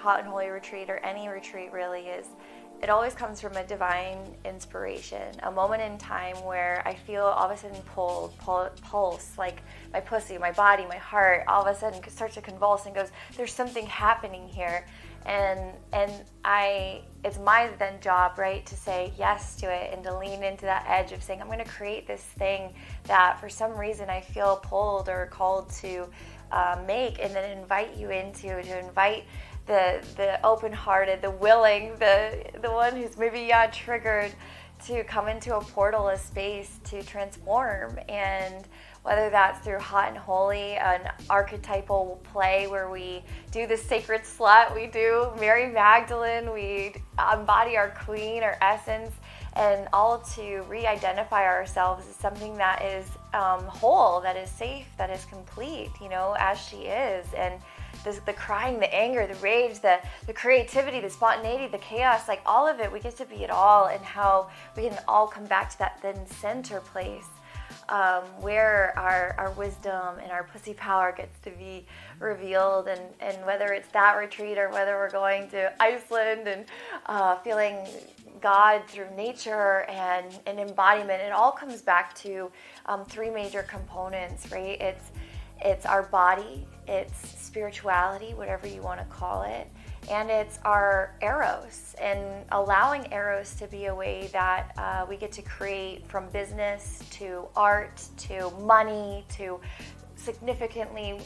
hot and holy retreat, or any retreat really, is it always comes from a divine inspiration, a moment in time where I feel all of a sudden pulse, like my pussy, my body, my heart, all of a sudden starts to convulse and goes, there's something happening here. And it's my then job, right, to say yes to it and to lean into that edge of saying, I'm going to create this thing that for some reason I feel pulled or called to make, and then invite you to invite the open-hearted, the willing, the one who's maybe triggered, to come into a portal, a space to transform. And whether that's through Hot and Holy, an archetypal play where we do the Sacred Slut, we do Mary Magdalene, we embody our queen, our essence, and all to re-identify ourselves as something that is whole, that is safe, that is complete, as she is. And the crying, the anger, the rage, the creativity, the spontaneity, the chaos, like all of it, we get to be it all, and how we can all come back to that then center place where our wisdom and our pussy power gets to be revealed. And whether it's that retreat or whether we're going to Iceland and feeling God through nature and embodiment, it all comes back to three major components, right? It's our body, it's spirituality, whatever you want to call it, and it's our Eros, and allowing Eros to be a way that we get to create, from business to art to money to significantly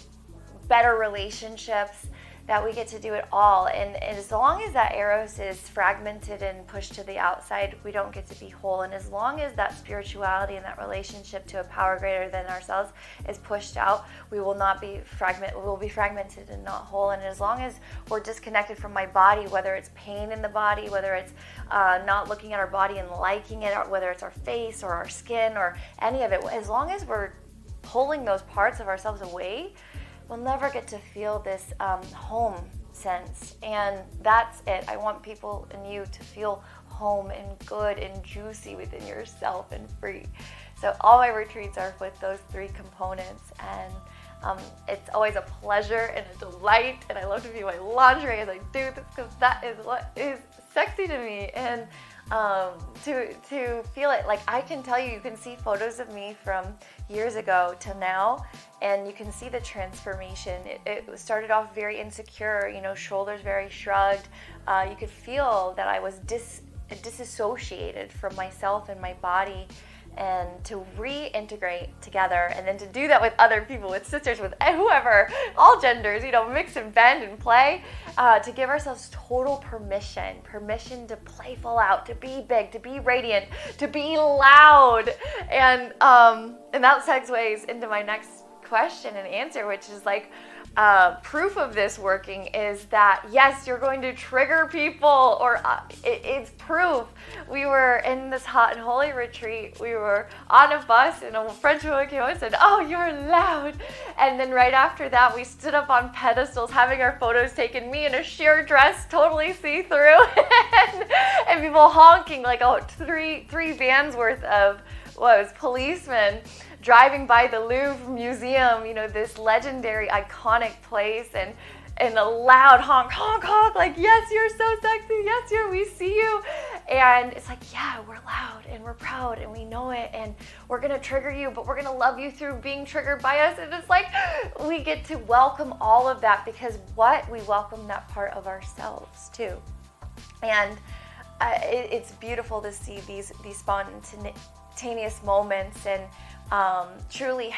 better relationships, that we get to do it all. And as long as that Eros is fragmented and pushed to the outside, we don't get to be whole. And as long as that spirituality and that relationship to a power greater than ourselves is pushed out, we will not be we will be fragmented and not whole. And as long as we're disconnected from my body, whether it's pain in the body, whether it's not looking at our body and liking it, or whether it's our face or our skin or any of it, as long as we're pulling those parts of ourselves away, we'll never get to feel this home sense. And that's it. I want people and you to feel home and good and juicy within yourself and free. So all my retreats are with those three components, and it's always a pleasure and a delight, and I love to do my laundry as I do this, because that is what is sexy to me. And to feel it, like I can tell you can see photos of me from years ago to now, and you can see the transformation. It started off very insecure, shoulders very shrugged. You could feel that I was disassociated from myself and my body, and to reintegrate together, and then to do that with other people, with sisters, with whoever, all genders, mix and bend and play, to give ourselves total permission to play full out, to be big, to be radiant, to be loud. And that segues into my next question and answer, which is like, proof of this working is that, yes, you're going to trigger people, or it's proof. We were in this Hot and Holy retreat. We were on a bus, and a French woman came up and said, "Oh, you're loud." And then right after that, we stood up on pedestals having our photos taken, me in a sheer dress, totally see-through, and people honking, like three vans worth of policemen driving by the Louvre Museum, this legendary, iconic place, and a loud honk, honk, honk, like, yes, you're so sexy, yes, we see you. And it's like, yeah, we're loud, and we're proud, and we know it, and we're going to trigger you, but we're going to love you through being triggered by us. And it's like, we get to welcome all of that, because we welcome that part of ourselves, too. And it's beautiful to see these spontaneous moments, and truly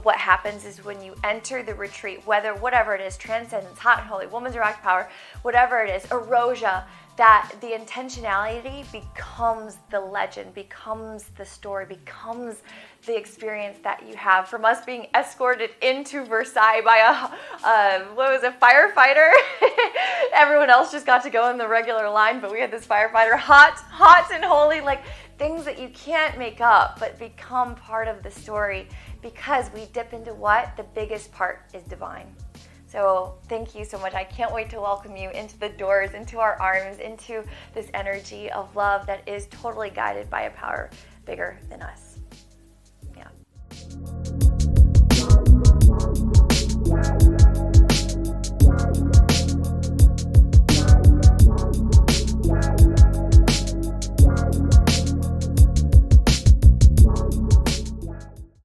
what happens is when you enter the retreat, whatever it is, transcendence, Hot and Holy, woman's erotic power, whatever it is, erosia, that the intentionality becomes the legend, becomes the story, becomes the experience that you have. From us being escorted into Versailles by a firefighter. Everyone else just got to go in the regular line, but we had this firefighter, hot and holy, like things that you can't make up, but become part of the story, because we dip into the biggest part is divine. So thank you so much. I can't wait to welcome you into the doors, into our arms, into this energy of love that is totally guided by a power bigger than us.